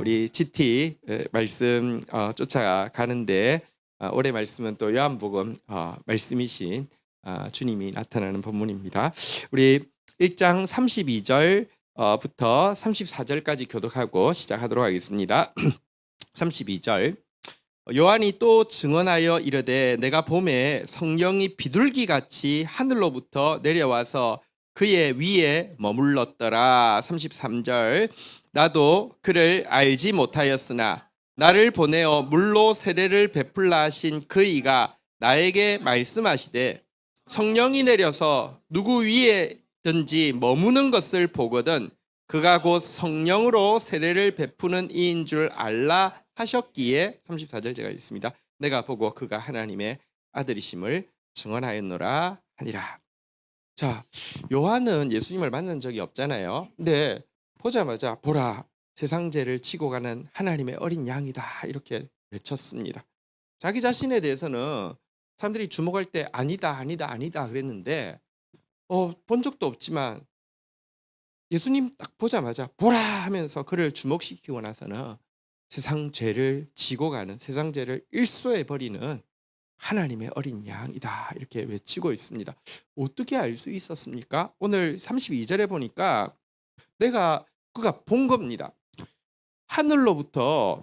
우리 GT 말씀 쫓아가는데 올해 말씀은 또 요한복음 말씀이신 주님이 나타나는 본문입니다. 우리 1장 32절부터 34절까지 교독하고 시작하도록 하겠습니다. 32절 요한이 또 증언하여 이르되 내가 봄에 성령이 비둘기같이 하늘로부터 내려와서 그의 위에 머물렀더라. 33절 나도 그를 알지 못하였으나 나를 보내어 물로 세례를 베풀라 하신 그이가 나에게 말씀하시되 성령이 내려서 누구 위에든지 머무는 것을 보거든 그가 곧 성령으로 세례를 베푸는 이인 줄 알라 하셨기에 34절 제가 읽습니다. 내가 보고 그가 하나님의 아들이심을 증언하였노라 하니라. 자, 요한은 예수님을 만난 적이 없잖아요. 근데 보자마자 보라 세상 죄를 지고 가는 하나님의 어린 양이다 이렇게 외쳤습니다. 자기 자신에 대해서는 사람들이 주목할 때 아니다 그랬는데 본 적도 없지만 예수님 딱 보자마자 보라 하면서 그를 주목시키고 나서는 세상 죄를 지고 가는 세상 죄를 일소해 버리는 하나님의 어린 양이다 이렇게 외치고 있습니다. 어떻게 알 수 있었습니까? 오늘 32절에 보니까 그가 본 겁니다. 하늘로부터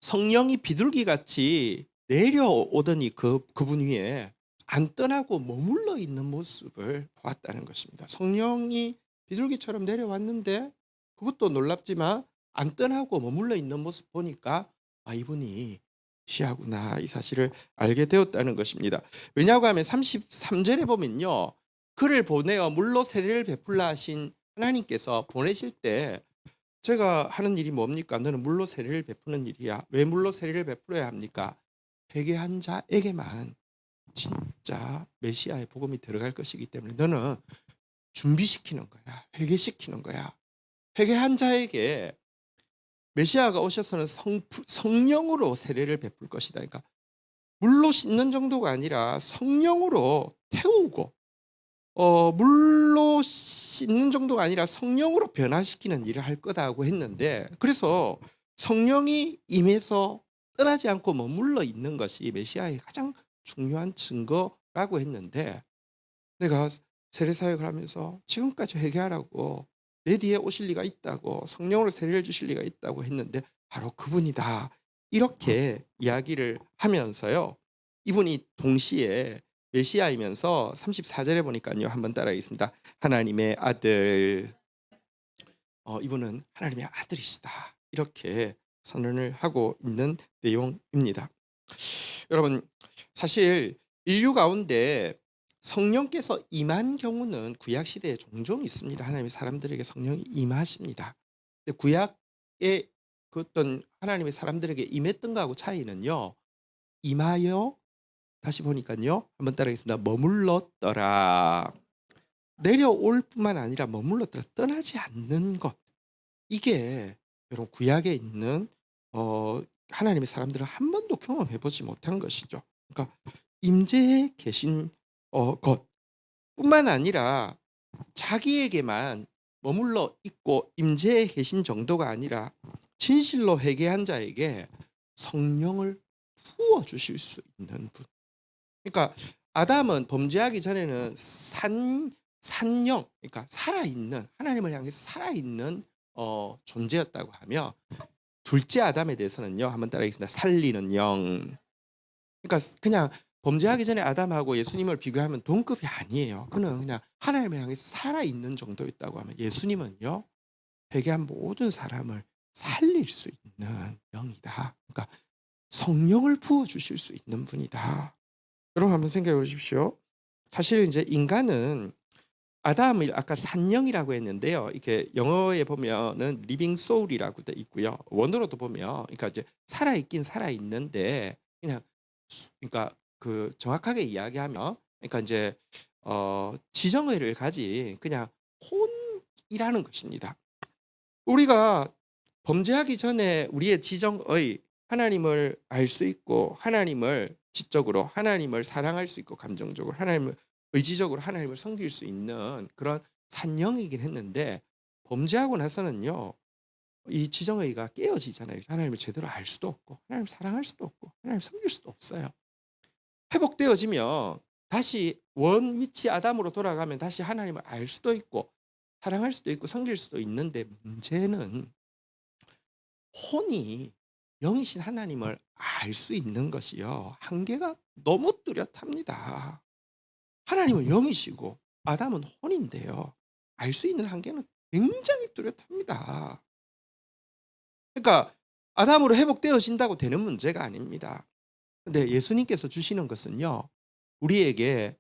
성령이 비둘기같이 내려오더니 그분 위에 안 떠나고 머물러 있는 모습을 보았다는 것입니다. 성령이 비둘기처럼 내려왔는데 그것도 놀랍지만 안 떠나고 머물러 있는 모습 보니까 이분이 시하구나 이 사실을 알게 되었다는 것입니다. 왜냐고 하면 33절에 보면요. 그를 보내어 물로 세례를 베풀라 하신 하나님께서 보내실 때 제가 하는 일이 뭡니까? 너는 물로 세례를 베푸는 일이야. 왜 물로 세례를 베풀어야 합니까? 회개한 자에게만 진짜 메시아의 복음이 들어갈 것이기 때문에 너는 준비시키는 거야. 회개시키는 거야. 회개한 자에게 메시아가 오셔서는 성령으로 세례를 베풀 것이다. 그러니까 물로 씻는 정도가 아니라 성령으로 태우고 물로 씻는 정도가 아니라 성령으로 변화시키는 일을 할 거다고 했는데 그래서 성령이 임해서 떠나지 않고 머물러 있는 것이 메시아의 가장 중요한 증거라고 했는데 내가 세례사역을 하면서 지금까지 회개하라고 내 뒤에 오실 리가 있다고 성령으로 세례를 주실 리가 있다고 했는데 바로 그분이다 이렇게 이야기를 하면서요 이분이 동시에 메시아이면서 34절에 보니까요 한번 따라하겠습니다. 하나님의 아들 이분은 하나님의 아들이시다 이렇게 선언을 하고 있는 내용입니다. 여러분 사실 인류 가운데 성령께서 임한 경우는 구약 시대에 종종 있습니다. 하나님의 사람들에게 성령이 임하십니다. 근데 구약의 그 어떤 하나님의 사람들에게 임했던 거하고 차이는요. 임하여 다시 보니까요. 한번 따라하겠습니다. 머물렀더라. 내려올 뿐만 아니라 머물렀더라. 떠나지 않는 것. 이게 여러분 구약에 있는 하나님의 사람들은 한 번도 경험해 보지 못한 것이죠. 그러니까 임재해 계신 것 뿐만 아니라 자기에게만 머물러 있고 임재해 계신 정도가 아니라 진실로 회개한 자에게 성령을 부어 주실 수 있는 분. 그러니까 아담은 범죄하기 전에는 산영, 그러니까 살아있는 하나님을 향해서 살아있는 존재였다고 하며 둘째 아담에 대해서는요 한번 따라하겠습니다. 살리는 영. 그러니까 그냥 범죄하기 전에 아담하고 예수님을 비교하면 동급이 아니에요. 그는 그냥 하나님을 향해서 살아있는 정도였다고 하면 예수님은요 회개한 모든 사람을 살릴 수 있는 영이다. 그러니까 성령을 부어주실 수 있는 분이다. 여러분 한번 생각해 보십시오. 사실 이제 인간은 아담을 아까 산영이라고 했는데요. 이렇게 영어에 보면은 리빙 소울이라고 돼 있고요. 원어로도 보면 그러니까 이제 살아있긴 살아있는데 그냥 그러니까 그 정확하게 이야기하면 그러니까 이제 지정의를 가진 그냥 혼이라는 것입니다. 우리가 범죄하기 전에 우리의 지정의 하나님을 알 수 있고 하나님을 지적으로 하나님을 사랑할 수 있고 감정적으로 하나님을 의지적으로 하나님을 섬길 수 있는 그런 산영이긴 했는데 범죄하고 나서는요 이 지정의가 깨어지잖아요. 하나님을 제대로 알 수도 없고 하나님을 사랑할 수도 없고 하나님을 섬길 수도 없어요. 회복되어지면 다시 원 위치 아담으로 돌아가면 다시 하나님을 알 수도 있고 사랑할 수도 있고 섬길 수도 있는데 문제는 혼이 영이신 하나님을 알 수 있는 것이요. 한계가 너무 뚜렷합니다. 하나님은 영이시고 아담은 혼인데요. 알 수 있는 한계는 굉장히 뚜렷합니다. 그러니까 아담으로 회복되어진다고 되는 문제가 아닙니다. 근데 예수님께서 주시는 것은요. 우리에게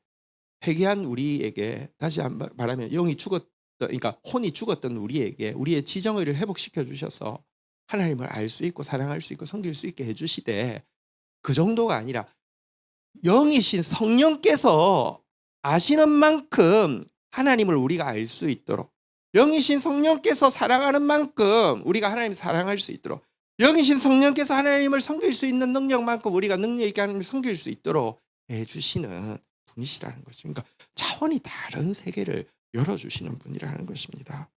회개한 우리에게 다시 한번 말하면 영이 죽었던 그러니까 혼이 죽었던 우리에게 우리의 지정의를 회복시켜 주셔서 하나님을 알 수 있고 사랑할 수 있고 섬길 수 있게 해 주시되 그 정도가 아니라 영이신 성령께서 아시는 만큼 하나님을 우리가 알 수 있도록 영이신 성령께서 사랑하는 만큼 우리가 하나님을 사랑할 수 있도록 영이신 성령께서 하나님을 섬길 수 있는 능력만큼 우리가 능력 있게 하나님을 섬길 수 있도록 해주시는 분이시라는 거죠. 그러니까 차원이 다른 세계를 열어주시는 분이라는 것입니다.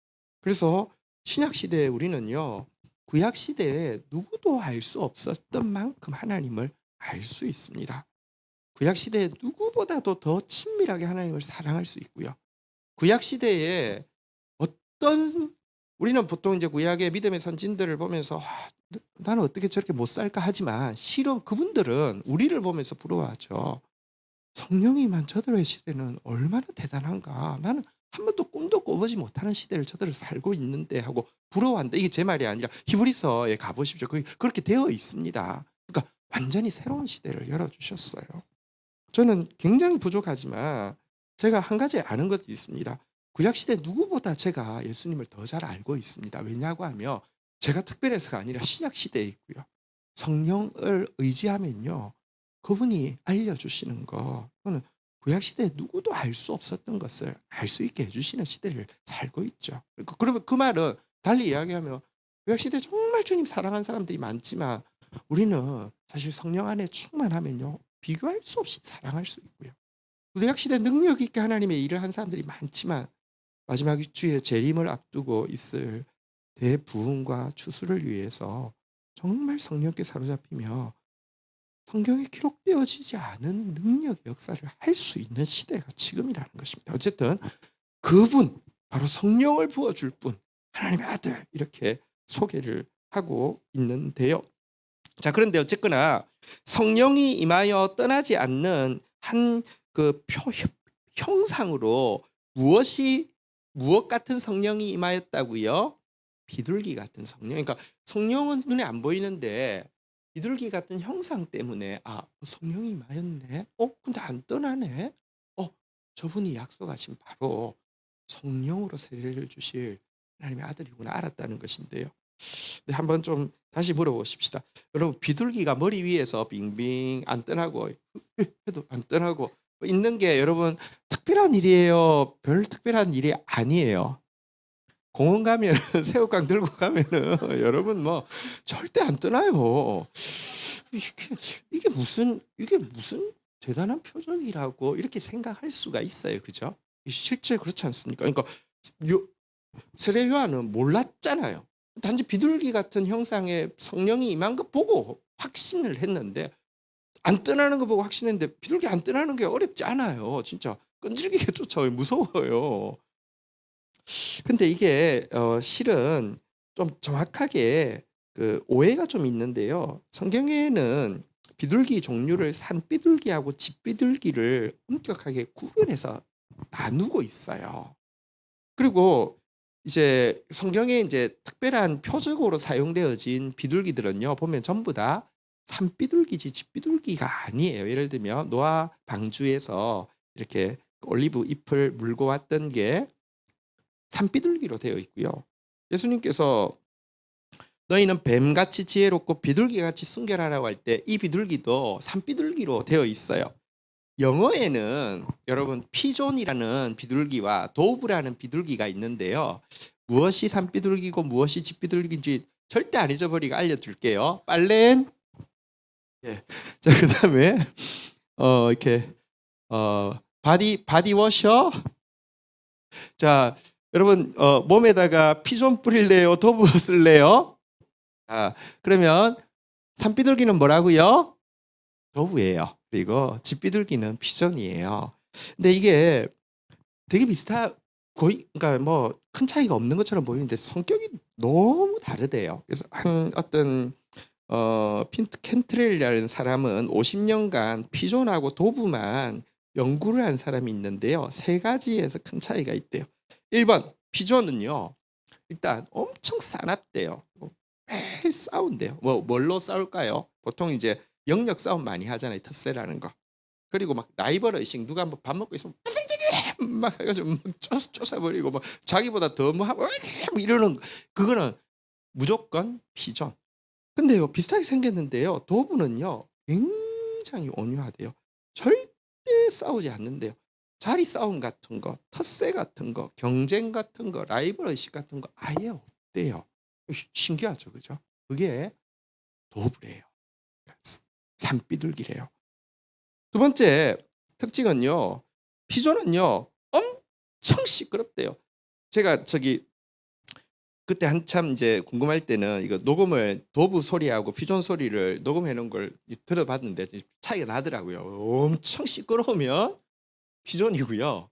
그래서 신약시대에 우리는요. 구약시대에 누구도 알 수 없었던 만큼 하나님을 알 수 있습니다. 구약시대에 누구보다도 더 친밀하게 하나님을 사랑할 수 있고요. 구약시대에 어떤 우리는 보통 이제 구약의 믿음의 선진들을 보면서 나는 어떻게 저렇게 못 살까 하지만 실은 그분들은 우리를 보면서 부러워하죠. 성령이만 저들의 시대는 얼마나 대단한가. 나는 한 번도 꿈도 꿔보지 못하는 시대를 저들을 살고 있는데 하고 부러워한다. 이게 제 말이 아니라 히브리서에 가보십시오. 그렇게 되어 있습니다. 그러니까 완전히 새로운 시대를 열어주셨어요. 저는 굉장히 부족하지만 제가 한 가지 아는 것이 있습니다. 구약시대 누구보다 제가 예수님을 더 잘 알고 있습니다. 왜냐고 하면 제가 특별해서가 아니라 신약시대에 있고요. 성령을 의지하면요. 그분이 알려주시는 거 그거는 구약시대에 누구도 알 수 없었던 것을 알 수 있게 해주시는 시대를 살고 있죠. 그러면 그 말은 달리 이야기하면 구약시대에 정말 주님 사랑한 사람들이 많지만 우리는 사실 성령 안에 충만하면요. 비교할 수 없이 사랑할 수 있고요. 구약시대 능력 있게 하나님의 일을 한 사람들이 많지만 마지막 주에 재림을 앞두고 있을 대부흥과 추수를 위해서 정말 성령께 사로잡히며 성경에 기록되어지지 않은 능력의 역사를 할 수 있는 시대가 지금이라는 것입니다. 어쨌든 그분 바로 성령을 부어줄 분 하나님의 아들 이렇게 소개를 하고 있는데요. 자 그런데 어쨌거나 성령이 임하여 떠나지 않는 한 그 형상으로 무엇 같은 성령이 임하였다고요? 비둘기 같은 성령. 그러니까 성령은 눈에 안 보이는데 비둘기 같은 형상 때문에 성령이 임하였네. 근데 안 떠나네. 저분이 약속하신 바로 성령으로 세례를 주실 하나님의 아들이구나 알았다는 것인데요. 네, 한번 좀 다시 물어보십시다. 여러분 비둘기가 머리 위에서 빙빙 안 떠나고 해도 안 떠나고 있는 게 여러분 특별한 일이에요? 별 특별한 일이 아니에요. 공원 가면 새우깡 들고 가면은 여러분 뭐 절대 안 떠나요. 이게 무슨 대단한 표정이라고 이렇게 생각할 수가 있어요. 그죠? 실제 그렇지 않습니까? 그러니까 세례 요한은 몰랐잖아요. 단지 비둘기 같은 형상의 성령이 임한 거 보고 확신을 했는데 안 떠나는 거 보고 확신했는데 비둘기 안 떠나는 게 어렵지 않아요. 진짜 끈질기게 쫓아와요. 무서워요. 근데 이게 실은 좀 정확하게 그 오해가 좀 있는데요. 성경에는 비둘기 종류를 산비둘기하고 집비둘기를 엄격하게 구분해서 나누고 있어요. 그리고 이제 성경에 이제 특별한 표적으로 사용되어진 비둘기들은요. 보면 전부 다 산비둘기지 집비둘기가 아니에요. 예를 들면 노아 방주에서 이렇게 올리브 잎을 물고 왔던 게 산비둘기로 되어 있고요. 예수님께서 너희는 뱀같이 지혜롭고 비둘기같이 순결하라고 할 때 이 비둘기도 산비둘기로 되어 있어요. 영어에는 여러분 피존이라는 비둘기와 도브라는 비둘기가 있는데요. 무엇이 산비둘기고 무엇이 집비둘기인지 절대 안 잊어버리게 알려줄게요. 빨렌. 예. 자 그다음에 이렇게 바디워셔. 자 여러분 몸에다가 피 좀 뿌릴래요? 도부 쓸래요? 그러면 산비둘기는 뭐라고요? 도부예요. 그리고 집비둘기는 피존이에요. 근데 이게 되게 거의 그러니까 뭐 큰 차이가 없는 것처럼 보이는데 성격이 너무 다르대요. 그래서 한 어떤 핀트 켄트렐이라는 사람은 50년간 피존하고 도부만 연구를 한 사람이 있는데요. 세 가지에서 큰 차이가 있대요. 1번 피존은요. 일단 엄청 사납대요. 매일 싸운대요. 뭘로 싸울까요? 보통 이제 영역 싸움 많이 하잖아요. 텃세라는 거. 그리고 막 라이벌 의식, 누가 뭐 밥 먹고 있으면 막 해가지고 막 쫓아버리고 막 자기보다 더 뭐 이러는 그거는 무조건 피존. 근데요 비슷하게 생겼는데요. 도부는요 굉장히 온유하대요. 절대 싸우지 않는데요. 자리 싸움 같은 거, 텃세 같은 거, 경쟁 같은 거, 라이벌 의식 같은 거 아예 없대요. 신기하죠, 그죠? 그게 도부래요. 산비둘기래요. 두 번째 특징은요. 피존은요 엄청 시끄럽대요. 제가 그때 한참 이제 궁금할 때는 이거 녹음을 도부 소리하고 피존 소리를 녹음해 놓은 걸 들어봤는데 차이가 나더라고요. 엄청 시끄러우면 피존이고요.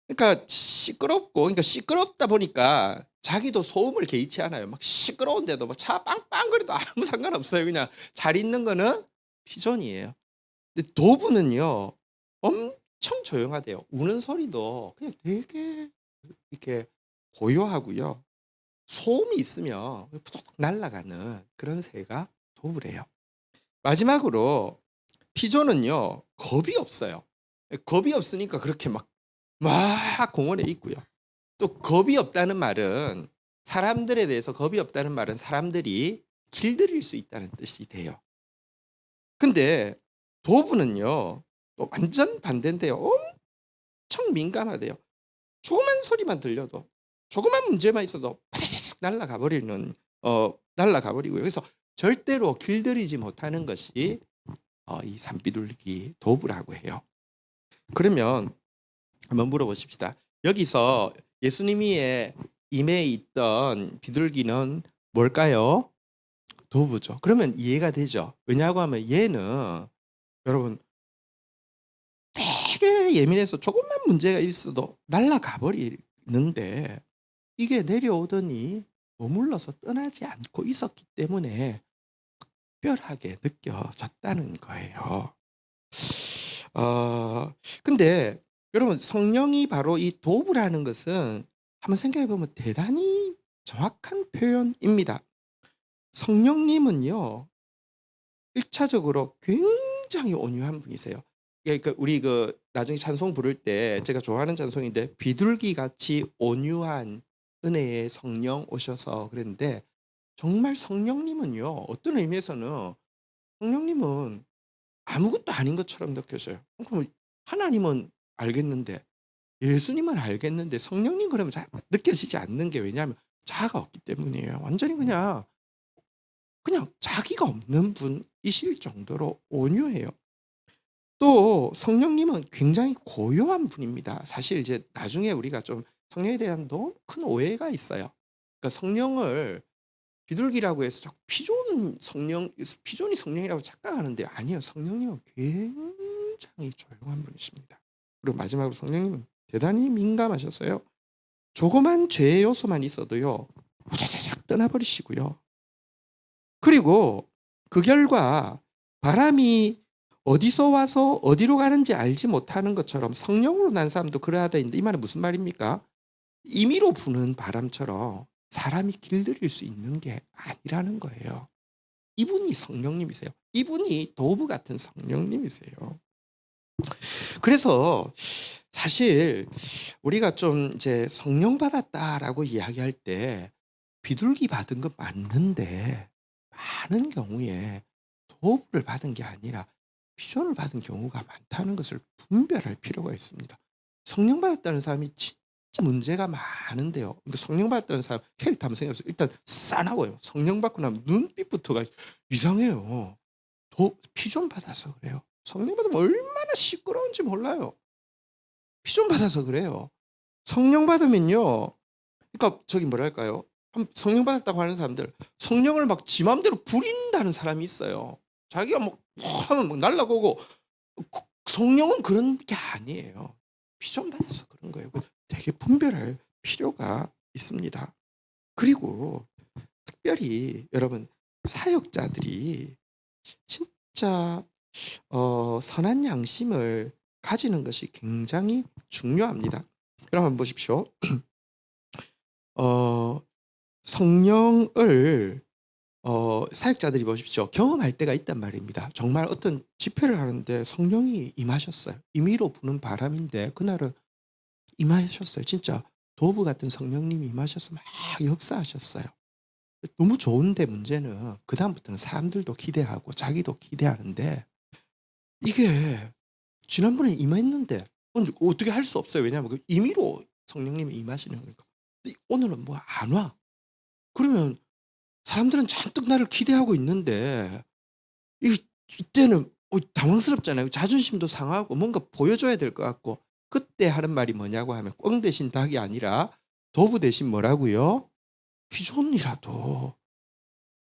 그러니까 시끄럽다 보니까 자기도 소음을 개의치 않아요. 막 시끄러운데도 뭐 차 빵빵거려도 아무 상관없어요. 그냥 잘 있는 거는 피존이에요. 근데 도부는요 엄청 조용하대요. 우는 소리도 그냥 되게 이렇게 고요하고요. 소음이 있으면 푸덕 날아가는 그런 새가 도부래요. 마지막으로 피존은요 겁이 없어요. 겁이 없으니까 그렇게 막 공원에 있고요. 또 겁이 없다는 말은 사람들에 대해서 겁이 없다는 말은 사람들이 길들일 수 있다는 뜻이 돼요. 근데 도부는요 또 완전 반대인데요. 엄청 민감하대요. 조그만 소리만 들려도 조그만 문제만 있어도 날아가 버리고요. 그래서 절대로 길들이지 못하는 것이 이 산비둘기 도부라고 해요. 그러면 한번 물어보십시다. 여기서 예수님이 임에 있던 비둘기는 뭘까요? 도부죠. 그러면 이해가 되죠. 왜냐하고 하면 얘는 여러분 되게 예민해서 조금만 문제가 있어도 날아가 버리는데 이게 내려오더니 머물러서 떠나지 않고 있었기 때문에 특별하게 느껴졌다는 거예요. 근데 여러분 성령이 바로 이 도부라는 것은 한번 생각해 보면 대단히 정확한 표현입니다. 성령님은요 1차적으로 굉장히 온유한 분이세요. 그러니까 우리 나중에 찬송 부를 때 제가 좋아하는 찬송인데 비둘기 같이 온유한 은혜의 성령 오셔서 그랬는데 정말 성령님은요 어떤 의미에서는 성령님은 아무것도 아닌 것처럼 느껴져요. 그럼 하나님은 알겠는데 예수님은 알겠는데 성령님 그러면 잘 느껴지지 않는 게 왜냐하면 자아가 없기 때문이에요. 완전히 그냥 자기가 없는 분이실 정도로 온유해요. 또 성령님은 굉장히 고요한 분입니다. 사실 이제 나중에 우리가 좀 성령에 대한 너무 큰 오해가 있어요. 그러니까 성령을 비둘기라고 해서 피존이 성령이라고 착각하는데 아니에요. 성령님은 굉장히 조용한 분이십니다. 그리고 마지막으로 성령님은 대단히 민감하셨어요. 조그만 죄의 요소만 있어도요. 후다닥 떠나버리시고요. 그리고 그 결과 바람이 어디서 와서 어디로 가는지 알지 못하는 것처럼 성령으로 난 사람도 그러하다 했는데 이 말은 무슨 말입니까? 임의로 부는 바람처럼 사람이 길들일 수 있는 게 아니라는 거예요. 이분이 성령님이세요. 이분이 도부 같은 성령님이세요. 그래서 사실 우리가 좀 이제 성령 받았다라고 이야기할 때 비둘기 받은 거 맞는데 많은 경우에 도부를 받은 게 아니라 피존을 받은 경우가 많다는 것을 분별할 필요가 있습니다. 성령 받았다는 사람이 진짜 문제가 많은데요. 근데 성령 받았다는 사람 캐릭터 한번 생각해보세요. 일단 싸나워요. 성령 받고 나면 눈빛부터가 이상해요. 피존 받아서 그래요. 성령 받으면 얼마나 시끄러운지 몰라요. 피존 받아서 그래요. 성령 받으면요. 그러니까 저기 뭐랄까요? 성령 받았다고 하는 사람들 성령을 막 지 맘대로 부린다는 사람이 있어요. 자기가 뭐 하면 막 날아가고 성령은 그런 게 아니에요. 비전 받아서 그런 거예요. 되게 분별할 필요가 있습니다. 그리고 특별히 여러분 사역자들이 진짜 선한 양심을 가지는 것이 굉장히 중요합니다. 여러분 한번 보십시오. 어 성령을 사역자들이 보십시오. 경험할 때가 있단 말입니다. 정말 어떤 집회를 하는데 성령이 임하셨어요. 임의로 부는 바람인데 그날은 임하셨어요. 진짜 도브 같은 성령님이 임하셔서 막 역사하셨어요. 너무 좋은데 문제는 그다음부터는 사람들도 기대하고 자기도 기대하는데 이게 지난번에 임했는데 어떻게 할 수 없어요. 왜냐하면 그 임의로 성령님이 임하시는 거니까. 오늘은 뭐 안 와. 그러면 사람들은 잔뜩 나를 기대하고 있는데 이때는 당황스럽잖아요. 자존심도 상하고 뭔가 보여줘야 될 것 같고 그때 하는 말이 뭐냐고 하면 꽝 대신 닭이 아니라 도부 대신 뭐라고요? 비전이라도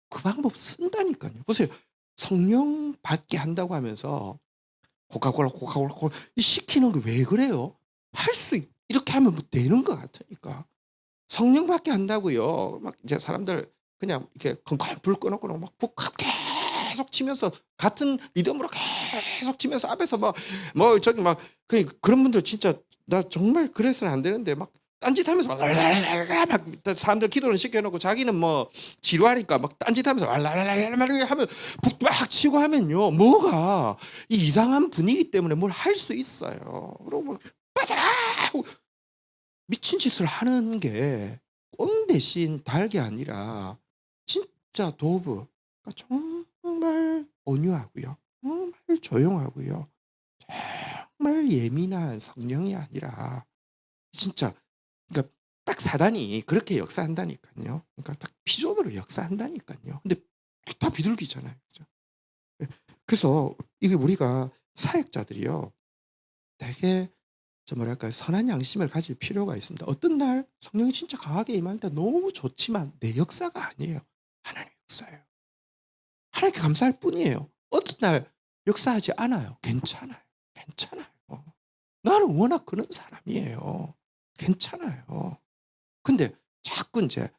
그 방법 쓴다니까요. 보세요. 성령 받게 한다고 하면서 코카콜라 시키는 게 왜 그래요? 할 수 이렇게 하면 뭐 되는 것 같으니까. 성령 받게 한다고요. 막 이제 사람들 그냥 이렇게 컹컹 불 꺼 놓고 막 북합 계속 치면서 같은 리듬으로 계속 치면서 앞에서 뭐 저기 막 그런 분들 진짜 나 정말 그래서는 안 되는데 막 딴짓하면서 막 사람들 기도를 시켜 놓고 자기는 뭐 지루하니까 막 딴짓하면서 하면 북 막 치고 하면요. 뭐가 이 이상한 분위기 때문에 뭘 할 수 있어요. 그리고 막 빠져라! 미친 짓을 하는 게 꽝 대신 닭이 아니라 진짜 도브 정말 온유하고요. 정말 조용하고요. 정말 예민한 성령이 아니라 진짜 그러니까 딱 사단이 그렇게 역사한다니까요. 그러니까 딱 피존으로 역사한다니까요. 근데 다 비둘기잖아요. 그죠? 예. 그래서 이게 우리가 사역자들이요. 되게 뭐랄까요? 선한 양심을 가질 필요가 있습니다. 어떤 날 성령이 진짜 강하게 임할 때 너무 좋지만 내 역사가 아니에요. 하나님의 역사예요. 하나님께 감사할 뿐이에요. 어떤 날 역사하지 않아요. 괜찮아요. 괜찮아요. 나는 워낙 그런 사람이에요. 괜찮아요. 근데 자꾸 인제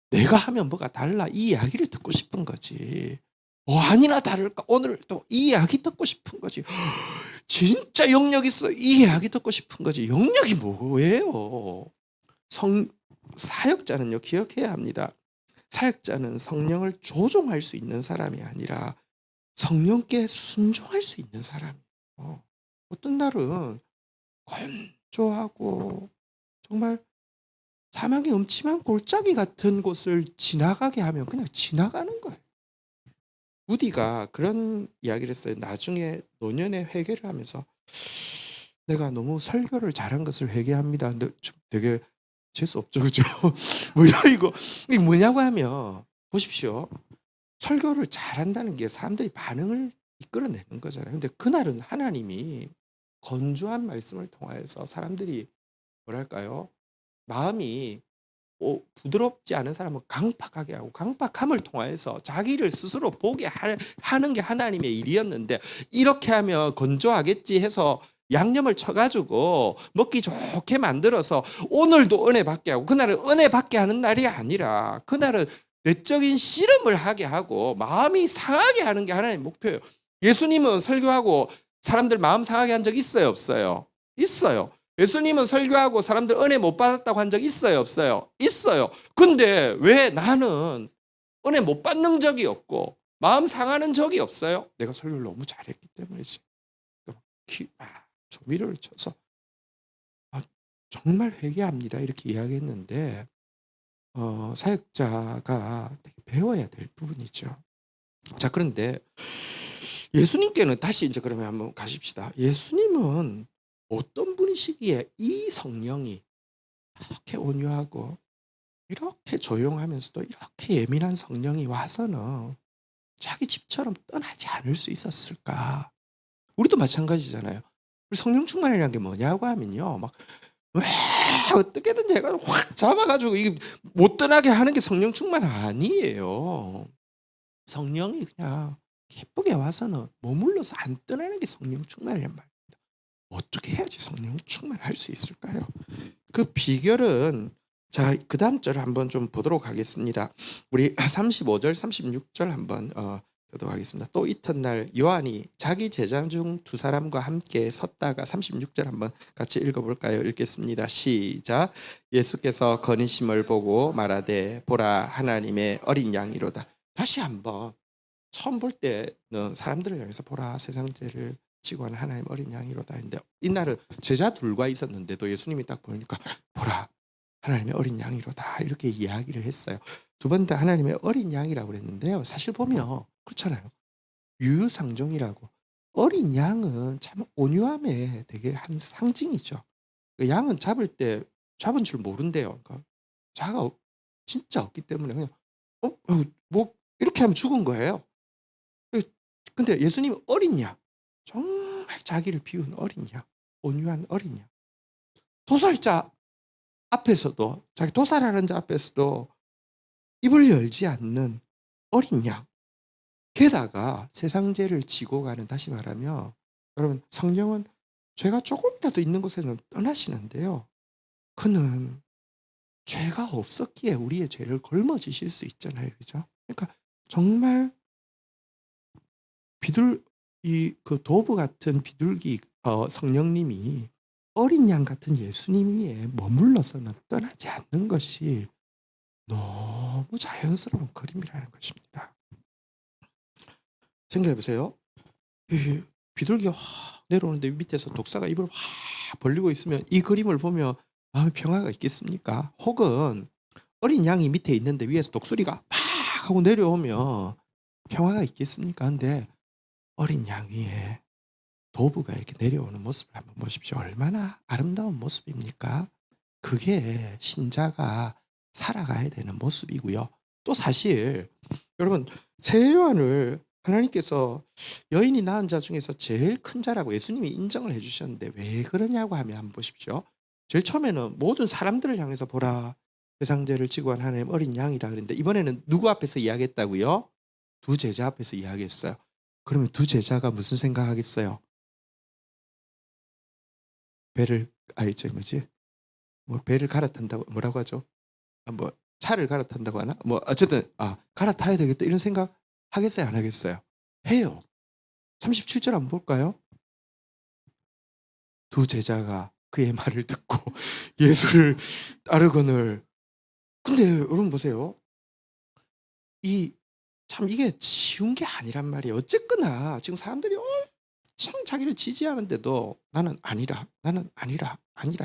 내가 하면 뭐가 달라 이 이야기를 듣고 싶은 거지. 아니나 다를까 오늘 또 이 이야기 듣고 싶은 거지. 진짜 영역 있어. 이 이야기 듣고 싶은 거지. 영역이 뭐예요? 성 사역자는요 기억해야 합니다. 사역자는 성령을 조종할 수 있는 사람이 아니라 성령께 순종할 수 있는 사람이에요. 어떤 날은 건조하고 정말 사망의 음침한 골짜기 같은 곳을 지나가게 하면 그냥 지나가는 거예요. 무디가 그런 이야기를 했어요. 나중에 노년에 회개를 하면서 "내가 너무 설교를 잘한 것을 회개합니다." 근데 좀 되게 재수 없죠. 그죠? 뭐야 이거. 이게 뭐냐고 하면 보십시오. 설교를 잘한다는 게 사람들이 반응을 이끌어내는 거잖아요. 근데 그날은 하나님이 건조한 말씀을 통하여서 사람들이 뭐랄까요? 마음이 부드럽지 않은 사람은 강팍하게 하고 강팍함을 통하여서 자기를 스스로 보게 하는 게 하나님의 일이었는데 이렇게 하면 건조하겠지 해서 양념을 쳐 가지고 먹기 좋게 만들어서 오늘도 은혜 받게 하고 그날은 은혜 받게 하는 날이 아니라 그날은 내적인 씨름을 하게 하고 마음이 상하게 하는 게 하나님의 목표예요. 예수님은 설교하고 사람들 마음 상하게 한 적 있어요, 없어요? 있어요. 예수님은 설교하고 사람들 은혜 못 받았다고 한 적 있어요, 없어요? 있어요. 근데 왜 나는 은혜 못 받는 적이 없고 마음 상하는 적이 없어요? 내가 설교를 너무 잘했기 때문이지. 조미료를 쳐서 정말 회개합니다 이렇게 이야기했는데 사역자가 되게 배워야 될 부분이죠. 자 그런데 예수님께는 다시 이제 그러면 한번 가십시다. 예수님은 어떤 분이시기에 이 성령이 이렇게 온유하고 이렇게 조용하면서도 이렇게 예민한 성령이 와서는 자기 집처럼 떠나지 않을 수 있었을까? 우리도 마찬가지잖아요. 우리 성령 충만이라는 게 뭐냐고 하면요. 왜 어떻게든 얘가 확 잡아가지고 이게 못 떠나게 하는 게 성령 충만 아니에요. 성령이 그냥 예쁘게 와서는 머물러서 안 떠나는 게 성령 충만이란 말이에요. 어떻게 해야지 성령 충만할 수 있을까요? 그 비결은 자, 그다음 절 한번 좀 보도록 하겠습니다. 우리 35절, 36절 한번 보도록 하겠습니다. 또 이튿날 요한이 자기 제자 중 두 사람과 함께 섰다가 36절 한번 같이 읽어볼까요? 읽겠습니다. 시작. 예수께서 거니심을 보고 말하되 보라 하나님의 어린 양이로다. 다시 한번 처음 볼 때는 사람들을 향해서 보라 세상 죄를 지고 하는 하나님 어린 양이로다 했는데 이날은 제자 둘과 있었는데도 예수님이 딱 보니까 보라 하나님의 어린 양이로다 이렇게 이야기를 했어요. 두 번 다 하나님의 어린 양이라고 그랬는데요. 사실 보면 그렇잖아요. 유유상종이라고 어린 양은 참 온유함의 되게 한 상징이죠. 그 양은 잡을 때 잡은 줄 모른대요. 그러니까 자가 진짜 없기 때문에 그냥 뭐 이렇게 하면 죽은 거예요. 근데 예수님은 어린 양, 정말 자기를 비운 어린 양, 온유한 어린 양. 도살자 앞에서도 자기 도살하는 자 앞에서도 입을 열지 않는 어린 양. 게다가 세상 죄를 지고 가는 다시 말하면 여러분 성령은 죄가 조금이라도 있는 곳에는 떠나시는데요. 그는 죄가 없었기에 우리의 죄를 걸머지실 수 있잖아요. 그죠? 그러니까 정말 그 도브 같은 비둘기 성령님이 어린 양 같은 예수님이 머물러서는 떠나지 않는 것이 너무 자연스러운 그림이라는 것입니다. 생각해 보세요. 비둘기가 확 내려오는데 밑에서 독사가 입을 확 벌리고 있으면 이 그림을 보면 마음의 평화가 있겠습니까? 혹은 어린 양이 밑에 있는데 위에서 독수리가 팍 하고 내려오면 평화가 있겠습니까? 근데 어린 양 위에 도부가 이렇게 내려오는 모습을 한번 보십시오. 얼마나 아름다운 모습입니까? 그게 신자가 살아가야 되는 모습이고요. 또 사실 여러분 세례요한을 하나님께서 여인이 낳은 자 중에서 제일 큰 자라고 예수님이 인정을 해주셨는데 왜 그러냐고 하면 한번 보십시오. 제일 처음에는 모든 사람들을 향해서 보라 세상 죄를 지고 한 하나님 어린 양이라 그랬는데 이번에는 누구 앞에서 이야기했다고요? 두 제자 앞에서 이야기했어요. 그러면 두 제자가 무슨 생각하겠어요? 배를 갈아탄다고 뭐라고 하죠? 뭐 차를 갈아탄다고 하나? 뭐 어쨌든 갈아타야 되겠다 이런 생각 하겠어요? 안 하겠어요? 해요. 37절 한번 볼까요? 두 제자가 그의 말을 듣고 예수를 따르거늘. 근데 여러분 보세요. 참 이게 쉬운 게 아니란 말이에요. 어쨌거나 지금 사람들이 엄청 자기를 지지하는데도 나는 아니라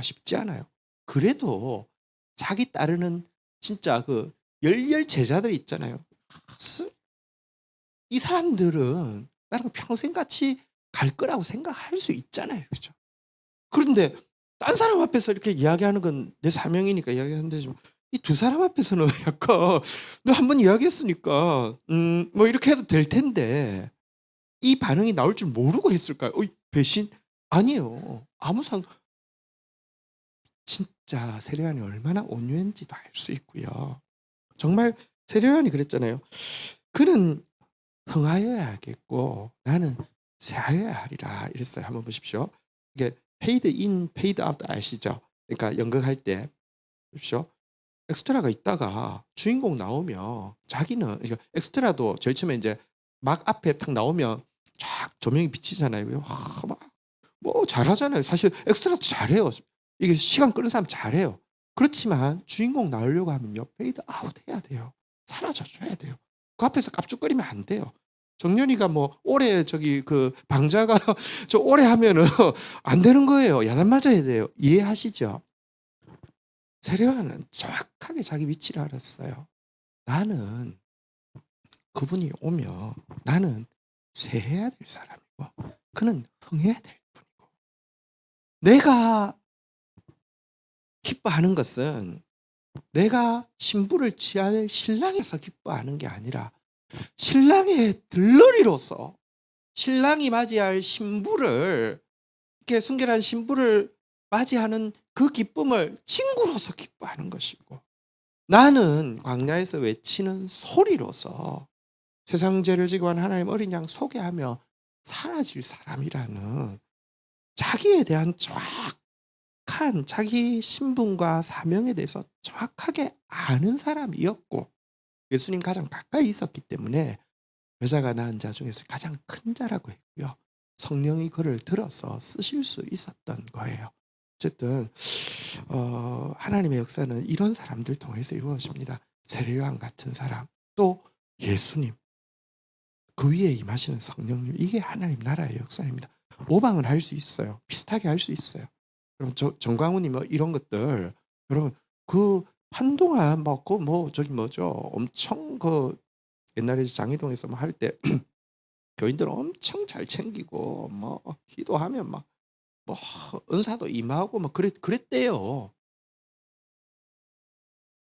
쉽지 않아요. 그래도 자기 따르는 진짜 그 열렬 제자들이 있잖아요. 이 사람들은 나랑 평생 같이 갈 거라고 생각할 수 있잖아요. 그죠? 그런데 딴 사람 앞에서 이렇게 이야기하는 건 내 사명이니까 이야기하는데 이 두 사람 앞에서는 약간 너 한 번 이야기했으니까 뭐 이렇게 해도 될 텐데 이 반응이 나올 줄 모르고 했을까요? 배신? 아니에요. 진짜 세례요한이 얼마나 온유한지도 알 수 있고요. 정말 세례요한이 그랬잖아요. 그는 흥하여야겠고 나는 쇠하여야 하리라 이랬어요. 한번 보십시오. 이게 paid in, paid out 아시죠? 그러니까 연극할 때 보십시오. 엑스트라가 있다가 주인공 나오면 자기는 엑스트라도 제일 처음에 이제 막 앞에 딱 나오면 쫙 조명이 비치잖아요. 뭐 잘하잖아요. 사실 엑스트라도 잘해요. 이게 시간 끄는 사람 잘해요. 그렇지만 주인공 나오려고 하면요. 페이드 아웃 해야 돼요. 사라져 줘야 돼요. 그 앞에서 깝죽거리면 안 돼요. 정연이가 뭐 오래 그 방자가 저 오래 하면은 안 되는 거예요. 야단 맞아야 돼요. 이해하시죠? 세례요한은 정확하게 자기 위치를 알았어요. 나는 그분이 오면 나는 쇠해야 될 사람이고 그는 흥해야 될 뿐이고 내가 기뻐하는 것은 내가 신부를 취할 신랑에서 기뻐하는 게 아니라 신랑의 들러리로서 신랑이 맞이할 신부를 이렇게 순결한 신부를 맞이하는 그 기쁨을 친구로서 기뻐하는 것이고, 나는 광야에서 외치는 소리로서 세상 죄를 지고 한 하나님 어린 양 소개하며 사라질 사람이라는 자기에 대한 정확한 자기 신분과 사명에 대해서 정확하게 아는 사람이었고, 예수님 가장 가까이 있었기 때문에 여자가 낳은 자 중에서 가장 큰 자라고 했고요. 성령이 그를 들어서 쓰실 수 있었던 거예요. 어쨌든 하나님의 역사는 이런 사람들 통해서 이루어집니다. 세례요한 같은 사람, 또 예수님, 그 위에 임하시는 성령님, 이게 하나님 나라의 역사입니다. 모방을 할 수 있어요. 비슷하게 할 수 있어요. 그럼 정광훈이 뭐 이런 것들, 여러분 그 한동안 저기 뭐죠, 엄청 그 옛날에 장희동에서 뭐 할 때 교인들 엄청 잘 챙기고 뭐 기도하면 막 뭐 은사도 임하고 막 그랬대요.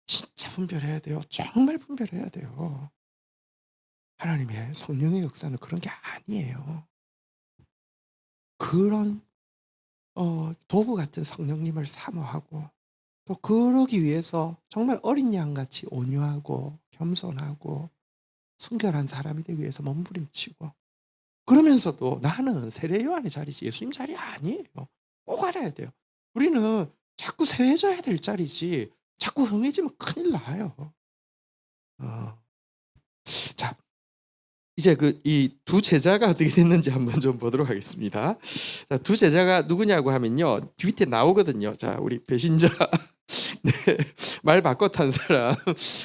진짜 분별해야 돼요. 정말 분별해야 돼요. 하나님의 성령의 역사는 그런 게 아니에요. 그런 도구 같은 성령님을 사모하고, 또 그러기 위해서 정말 어린 양같이 온유하고 겸손하고 순결한 사람이 되기 위해서 몸부림치고, 그러면서도 나는 세례 요한의 자리지 예수님 자리 아니에요. 꼭 알아야 돼요. 우리는 자꾸 세워져야 될 자리지 자꾸 흥해지면 큰일 나요. 어. 자, 이제 이 두 제자가 어떻게 됐는지 한번 좀 보도록 하겠습니다. 자, 두 제자가 누구냐고 하면요, 밑에 나오거든요. 자, 우리 배신자, 네, 말 바꿔 탄 사람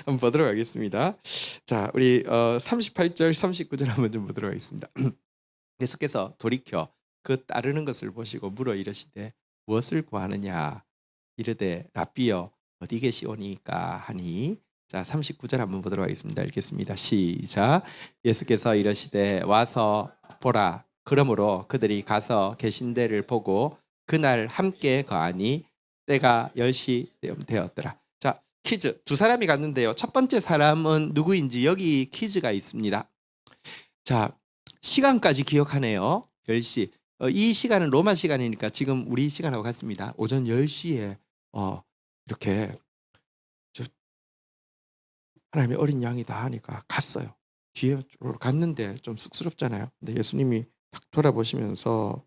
한번 보도록 하겠습니다. 자, 우리 38절, 39절 한번 좀 보도록 하겠습니다. 예수께서 돌이켜 그 따르는 것을 보시고 물어 이르시되 무엇을 구하느냐 이르되 랍비여 어디 계시오니까 하니. 자, 39절 한번 보도록 하겠습니다. 읽겠습니다. 시작. 예수께서 이르시되 와서 보라. 그러므로 그들이 가서 계신 데를 보고 그날 함께 거하니 때가 10시 되었더라. 자, 퀴즈. 두 사람이 갔는데요, 첫 번째 사람은 누구인지 여기 퀴즈가 있습니다. 자, 시간까지 기억하네요. 10시. 이 시간은 로마 시간이니까 지금 우리 시간하고 같습니다. 오전 10시에 이렇게 하나님의 어린 양이다 하니까 갔어요. 뒤에 갔는데 좀 쑥스럽잖아요. 근데 예수님이 딱 돌아보시면서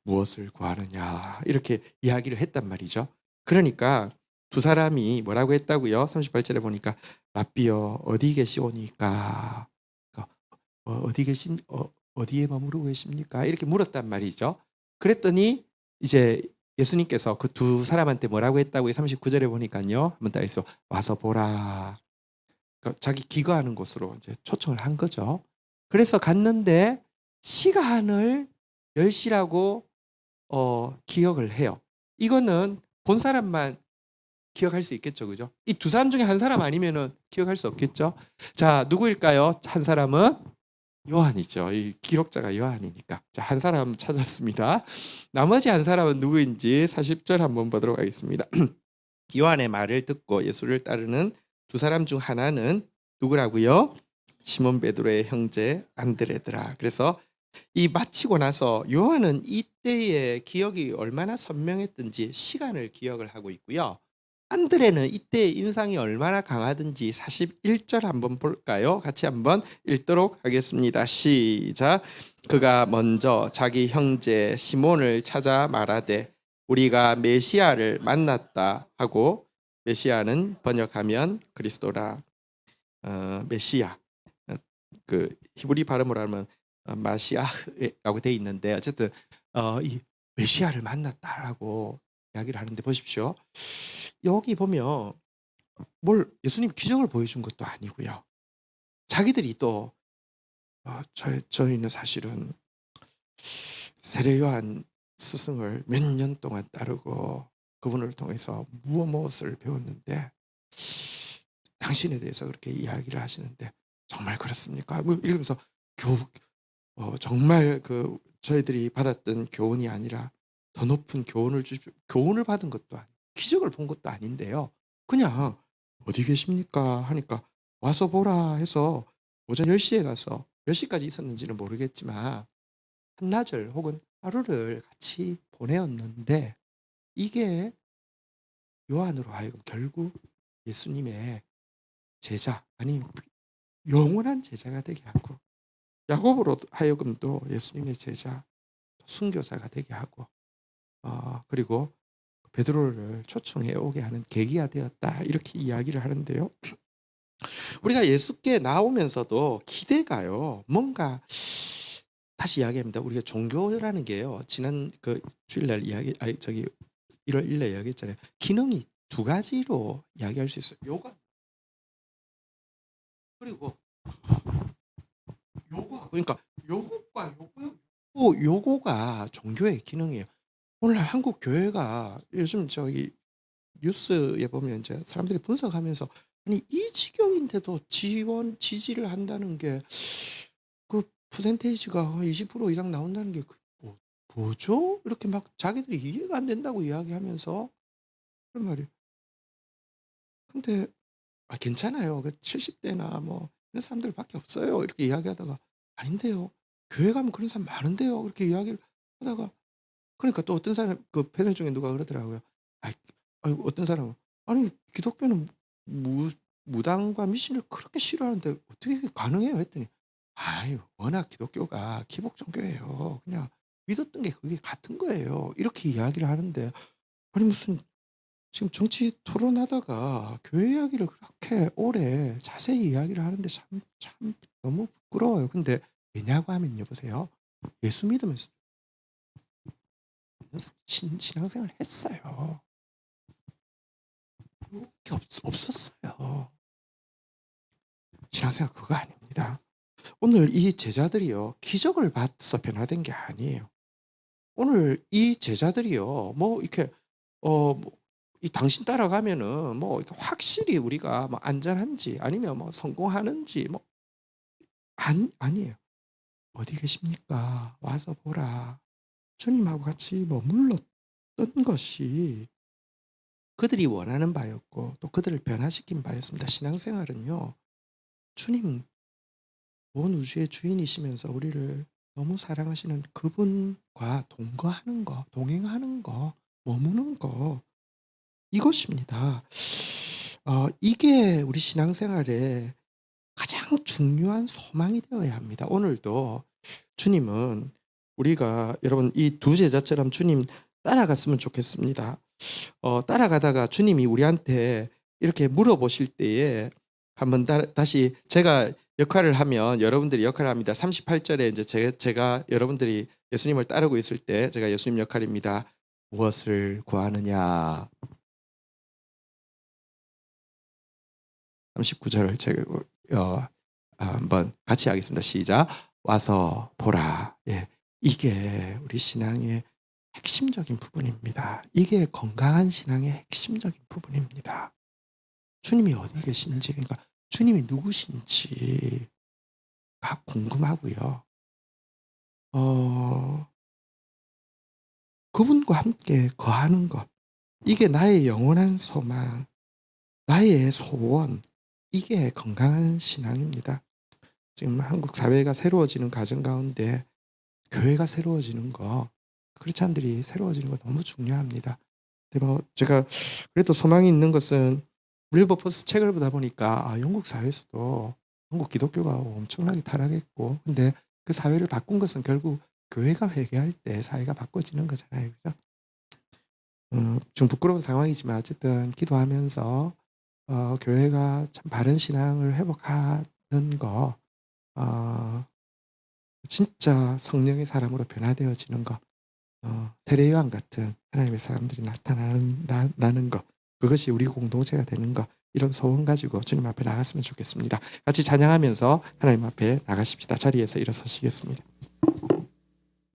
무엇을 구하느냐 이렇게 이야기를 했단 말이죠. 그러니까 두 사람이 뭐라고 했다고요? 38절에 보니까 랍비여 어디 계시오니까, 어디에 머무르고 계십니까? 이렇게 물었단 말이죠. 그랬더니 이제 예수님께서 그 두 사람한테 뭐라고 했다고요? 39절에 보니까요. 한번 따라서 와서 보라. 그러니까 자기 기거하는 곳으로 이제 초청을 한 거죠. 그래서 갔는데 시간을 10시라고 기억을 해요. 이거는 본 사람만 기억할 수 있겠죠. 그죠? 이 두 사람 중에 한 사람 아니면은 기억할 수 없겠죠. 자, 누구일까요? 한 사람은 요한이죠. 이 기록자가 요한이니까. 자, 한 사람 찾았습니다. 나머지 한 사람은 누구인지 40절 한번 보도록 하겠습니다. 요한의 말을 듣고 예수를 따르는 두 사람 중 하나는 누구라고요? 시몬 베드로의 형제 안드레더라. 그래서 이 마치고 나서 요한은 이때의 기억이 얼마나 선명했든지 시간을 기억을 하고 있고요. 안드레는 이때의 인상이 얼마나 강하든지 41절 한번 볼까요? 같이 한번 읽도록 하겠습니다. 시작. 그가 먼저 자기 형제 시몬을 찾아 말하되 우리가 메시아를 만났다 하고, 메시아는 번역하면 그리스도라. 메시아, 그 히브리 발음으로 하면 마시아라고 돼 있는데, 어쨌든 이 메시아를 만났다라고 이야기를 하는데 보십시오. 여기 보면 예수님 기적을 보여준 것도 아니고요. 자기들이 또 저희는 사실은 세례요한 스승을 몇 년 동안 따르고 그분을 통해서 무엇을 배웠는데 당신에 대해서 그렇게 이야기를 하시는데 정말 그렇습니까? 뭐 이러면서 정말 저희들이 받았던 교훈이 아니라 더 높은 교훈을 받은 것도 아니고 기적을 본 것도 아닌데요. 그냥 어디 계십니까 하니까 와서 보라 해서 오전 10시에 가서 몇 시까지 있었는지는 모르겠지만 한나절 혹은 하루를 같이 보내었는데 이게 요한으로 하여금 결국 예수님의 제자, 아니 영원한 제자가 되게 하고, 야고보로 하여금도 예수님의 제자, 순교자가 되게 하고, 그리고 베드로를 초청해 오게 하는 계기가 되었다, 이렇게 이야기를 하는데요. 우리가 예수께 나오면서도 기대가요, 뭔가 다시 이야기합니다. 우리가 종교라는 게요, 지난 그 주일날 이야기, 저기 1월 1일에 이야기했잖아요. 기능이 두 가지로 이야기할 수 있어요. 요가, 그리고 요거, 그러니까 요것과 요거가 종교의 기능이에요. 오늘 한국 교회가 요즘 저기 뉴스에 보면 이제 사람들이 분석하면서, 아니 이 지경인데도 지원 지지를 한다는 게, 그 퍼센테이지가 20% 이상 나온다는 게 뭐죠? 이렇게 막 자기들이 이해가 안 된다고 이야기하면서 그런 말이에요. 근데 괜찮아요. 그 70대나 뭐 이런 사람들밖에 없어요, 이렇게 이야기하다가, 아닌데요, 교회 가면 그런 사람 많은데요, 이렇게 이야기를 하다가, 그러니까 또 어떤 사람, 그 패널 중에 누가 그러더라고요. 아이, 어떤 사람은 아니 기독교는 무당과 미신을 그렇게 싫어하는데 어떻게 그게 가능해요? 했더니, 아유 워낙 기독교가 기복 종교예요. 그냥 믿었던 게 그게 같은 거예요, 이렇게 이야기를 하는데, 아니 무슨 지금 정치 토론하다가 교회 이야기를 그렇게 오래 자세히 이야기를 하는데 참 너무 부끄러워요. 근데 왜냐고 하면 여보세요, 예수 믿으면서 신앙생활 했어요. 그게 없었어요. 신앙생활 그거 아닙니다. 오늘 이 제자들이요, 기적을 받아서 변화된 게 아니에요. 오늘 이 제자들이요, 뭐 이렇게 이 당신 따라가면은 뭐 이렇게 확실히 우리가 뭐 안전한지 아니면 뭐 성공하는지 뭐 아니에요. 어디 계십니까? 와서 보라. 주님하고 같이 머물렀던 것이 그들이 원하는 바였고, 또 그들을 변화시킨 바였습니다. 신앙생활은요, 주님 온 우주의 주인이시면서 우리를 너무 사랑하시는 그분과 동거하는 거, 동행하는 거, 머무는 거, 이것입니다. 이게 우리 신앙생활의 가장 중요한 소망이 되어야 합니다. 오늘도 주님은 우리가, 여러분 이 두 제자처럼 주님 따라갔으면 좋겠습니다. 따라가다가 주님이 우리한테 이렇게 물어보실 때에 한번 다시 제가 역할을 하면 여러분들이 역할을 합니다. 38절에 이제 제가 여러분들이 예수님을 따르고 있을 때 제가 예수님 역할입니다. 무엇을 구하느냐. 39절을 제가 한번 같이 하겠습니다. 시작. 와서 보라. 예, 이게 우리 신앙의 핵심적인 부분입니다. 이게 건강한 신앙의 핵심적인 부분입니다. 주님이 어디 계신지, 그러니까 주님이 누구신지가 궁금하고요. 그분과 함께 거하는 것, 이게 나의 영원한 소망, 나의 소원, 이게 건강한 신앙입니다. 지금 한국 사회가 새로워지는 과정 가운데 교회가 새로워지는 거, 크리스찬들이 새로워지는 거 너무 중요합니다. 근데 뭐 제가 그래도 소망이 있는 것은 윌버포스 책을 보다 보니까 영국 사회에서도 한국 기독교가 엄청나게 타락했고, 근데 그 사회를 바꾼 것은 결국 교회가 회개할 때 사회가 바꿔지는 거잖아요, 그죠? 좀 부끄러운 상황이지만 어쨌든 기도하면서 교회가 참 바른 신앙을 회복하는 거, 진짜 성령의 사람으로 변화되어지는 것, 세례요한 같은 하나님의 사람들이 나타나는 것, 그것이 우리 공동체가 되는 것, 이런 소원 가지고 주님 앞에 나갔으면 좋겠습니다. 같이 찬양하면서 하나님 앞에 나가십시다. 자리에서 일어서시겠습니다.